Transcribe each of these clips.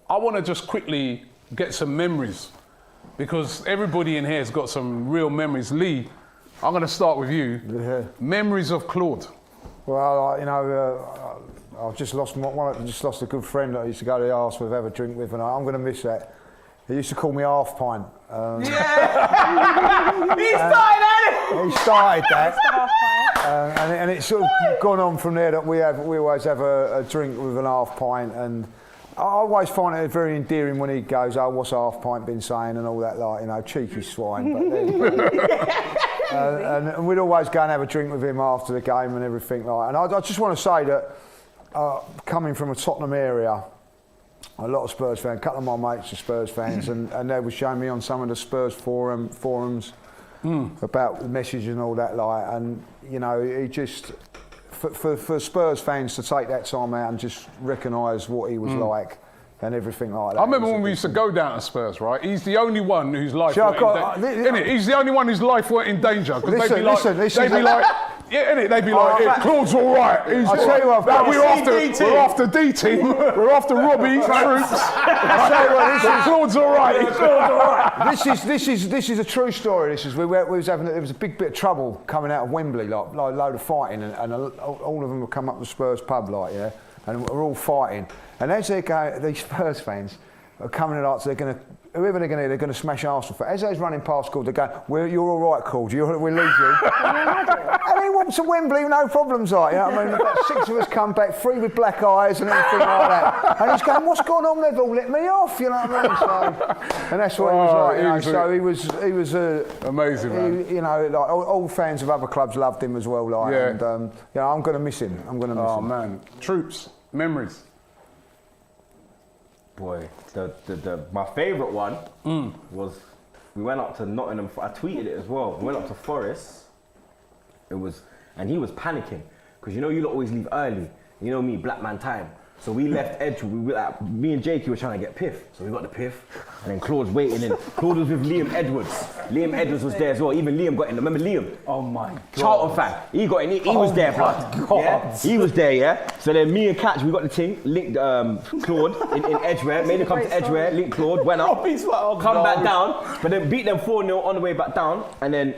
I want to just quickly get some memories because everybody in here has got some real memories. Lee, I'm going to start with you. Yeah. Memories of Claude. Well, you know, I've just lost a good friend that I used to go to the arse with, have a drink with, and I'm going to miss that. He used to call me Half Pint. He started that. He started that. And it's sort of gone on from there that we always have a drink with an Half Pint, and I always find it very endearing when he goes, "Oh, what's Half Pint been saying?" and all that, like, you know, cheeky swine. But then, and we'd always go and have a drink with him after the game and everything like. And I just want to say that coming from a Tottenham area, a lot of Spurs fans, a couple of my mates are Spurs fans, and they were showing me on some of the Spurs forums about the message and all that, like, and you know, he just. For Spurs fans to take that time out and just recognise what he was like and everything like that. I remember when we used to go down to Spurs, right? He's the only one whose life weren't in danger. He's the only one whose life weren't in danger. They'd be like, yeah, innit? They'd be like, yeah, Claude's all right. I'll tell you what, we're after D-Team. We're after Robbie, Troopz. I'll tell you what, Claude's all right. Claude's all right. This is a true story. There was a big bit of trouble coming out of Wembley, like a load of fighting, and all of them would come up to the Spurs pub, like, yeah, and we're all fighting. And as they go, these Spurs fans are coming out, so whoever they're going to smash Arsenal for. As they're running past Claude, they go, "You're all right, Claude. We'll leave you." And he went to Wembley, no problems, like, you know what I mean? About 6 of us come back, 3 with black eyes and everything like that. And he's going, "What's going on? They've all let me off," you know what I mean? So, and that's what he was like, you know. So he was amazing, man. You know, like all fans of other clubs loved him as well, like. Yeah. And you know, I'm going to miss him. I'm going to miss him. Oh man, Troopz, memories. Boy, my favourite one was we went up to Nottingham. I tweeted it as well. We went up to Forest. And he was panicking because you know you lot always leave early. You know me, black man time. So we left Edgewood. Me and Jakey were trying to get Piff. So we got the Piff, and then Claude's waiting in. Claude was with Liam Edwards. Liam Edwards was there as well. Even Liam got in. Remember Liam? Oh my God. Charlton fan. He got in. He was there, blood. Yeah? He was there, yeah. So then me and Catch, we got the thing, linked Claude in Edgware, made him come to Edgware, linked Claude, went up, come back down, but then beat them 4-0 on the way back down, and then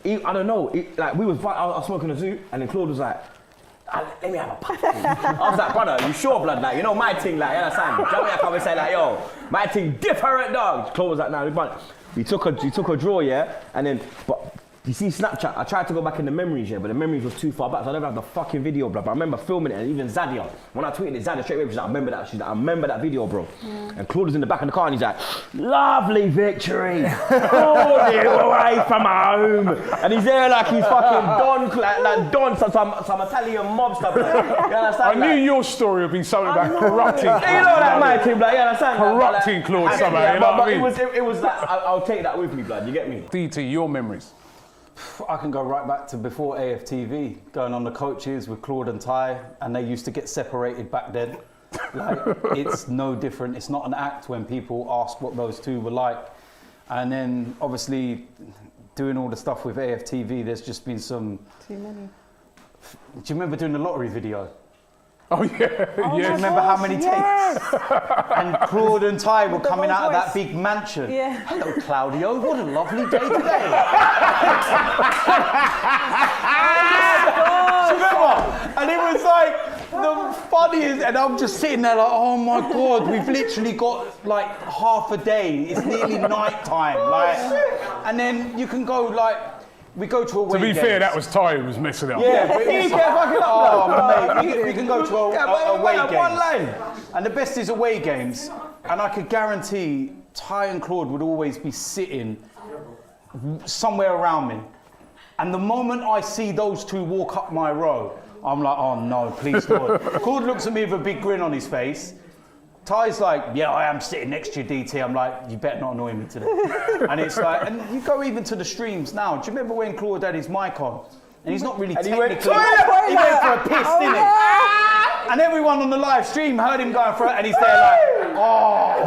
I don't know, I was smoking a zoo, and then Claude was like, "Let me have a puff." I was like, "Brother, you sure, blood? Like, you know my thing, like, you understand? Do you know what I come and say, like, yo, my thing different, dog." Claude was like, "Nah, we took a draw, yeah, and then, but you see Snapchat, I tried to go back in the memories, yeah, but the memories was too far back, so I never have the fucking video, bro. But I remember filming it, and even Zadia, when I tweeted it, Zadia straight away, she's like, "I remember that." She's like, "I remember that video, bro." And Claude was in the back of the car, and he's like, "Lovely victory, all the away from home." And he's there like he's fucking Don, some Italian mobster, bro. You understand? I knew your story would be something about corrupting. You know that, my team, like, you understand? Corrupting Claude somehow, you know what I mean? It was that, I'll take that with me, blood, you get me? DT, your memories. I can go right back to before AFTV, going on the coaches with Claude and Ty, and they used to get separated back then. Like, it's no different. It's not an act when people ask what those two were like. And then, obviously, doing all the stuff with AFTV, there's just been some... Too many. Do you remember doing the lottery video? Oh yeah, Oh, yeah. Do you remember how many yes. takes? And Claude and Ty were coming out of that voice. big mansion. Yeah. "Hello, Claudio, what a lovely day today." Do you remember? And it was like the funniest, and I'm just sitting there like, "Oh my God, we've literally got like half a day. It's nearly night time." Like, and then you can go like, we go to away To be games. fair, that was Ty who was messing up. Yeah, but it was fucking oh, mate, we can go to away games. One line. And the best is away games, and I could guarantee Ty and Claude would always be sitting somewhere around me. And the moment I see those two walk up my row, I'm like, "Oh no, please Lord." Claude looks at me with a big grin on his face. Ty's like, "Yeah, I am sitting next to you, DT." I'm like, "You better not annoy me today." And it's like, and you go even to the streams now. Do you remember when Claude had his mic on? And he's not really technically... He went for a piss, didn't he? And everyone on the live stream heard him going for it, and he's there like, "Oh."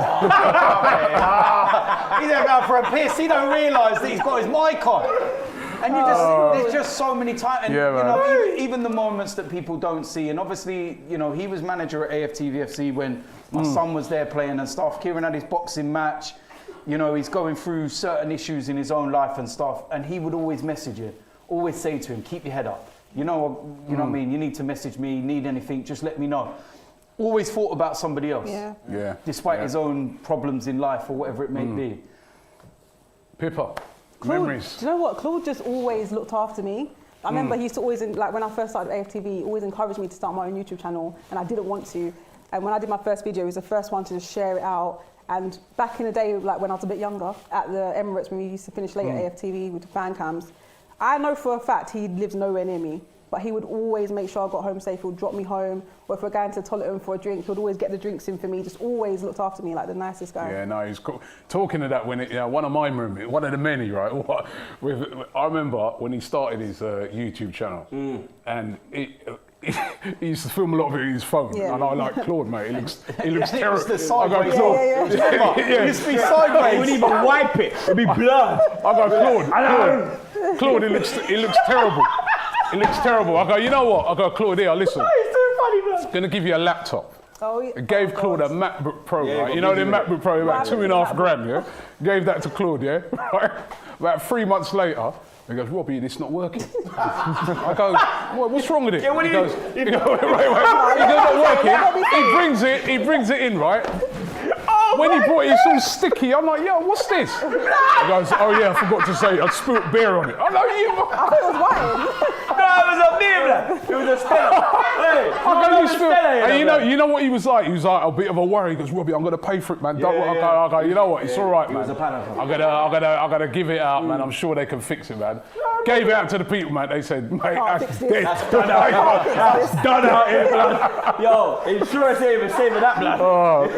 He's there going for a piss. He don't realise that he's got his mic on. And you just, there's just so many times, and Yeah, you know, man. even the moments that people don't see. And obviously, you know, he was manager at AFTV FC when my son was there playing and stuff. Kieran had his boxing match. You know, he's going through certain issues in his own life and stuff. And he would always message him, always say to him, keep your head up. You know what I mean? You need to message me, need anything, just let me know. Always thought about somebody else. Yeah. Despite his own problems in life or whatever it may be. Pippa, Claude, memories. do you know what? Claude just always looked after me. I remember he used to always, like when I first started AFTV, he always encouraged me to start my own YouTube channel, and I didn't want to. And when I did my first video, he was the first one to just share it out. And back in the day, like when I was a bit younger, at the Emirates, when we used to finish late at AFTV with the fan cams, I know for a fact he lives nowhere near me, but he would always make sure I got home safe. He would drop me home, or if we're going to Tottenham for a drink, he would always get the drinks in for me, just always looked after me like the nicest guy. Yeah, no, he's cool. Talking of that, when one of my roommates, one of the many, right? I remember when he started his YouTube channel, and he used to film a lot of it on his phone, and I like Claude, mate. He looks terrible. The sideways. I go, Claude. It used to be sideways. You wouldn't even wipe it. It'd be blood. I go, Claude, he looks terrible. It looks terrible. I go, you know what? I go, Claude, here, listen. It's too funny, bro. I'm gonna give you a laptop. I Gave Claude a MacBook Pro, right? You know the MacBook Pro, about 2.5 grand, yeah? Gave that to Claude, yeah? About 3 months later, he goes, Robbie, this not working. I go, what's wrong with it? Yeah, he goes, wait. He goes, not working. He brings it in, right? When he brought it, it's all sticky. I'm like, yo, what's this? He goes, oh yeah, I forgot to say, I spilt beer on it. I'm like, thought it was wine. No, it was a beer, blood. It was a Stella. Hey, I go, you spilt. And you know what he was like? He was like a bit of a worry. He goes, Robbie, I'm gonna pay for it, man. I go, you know what? It's all right, man. I'm gonna give it out, man. I'm sure they can fix it, man. Gave it out to the people, man. They said, mate, that's done out here. That's done out here, blood. Yo, insurance ain't even saving that, blood.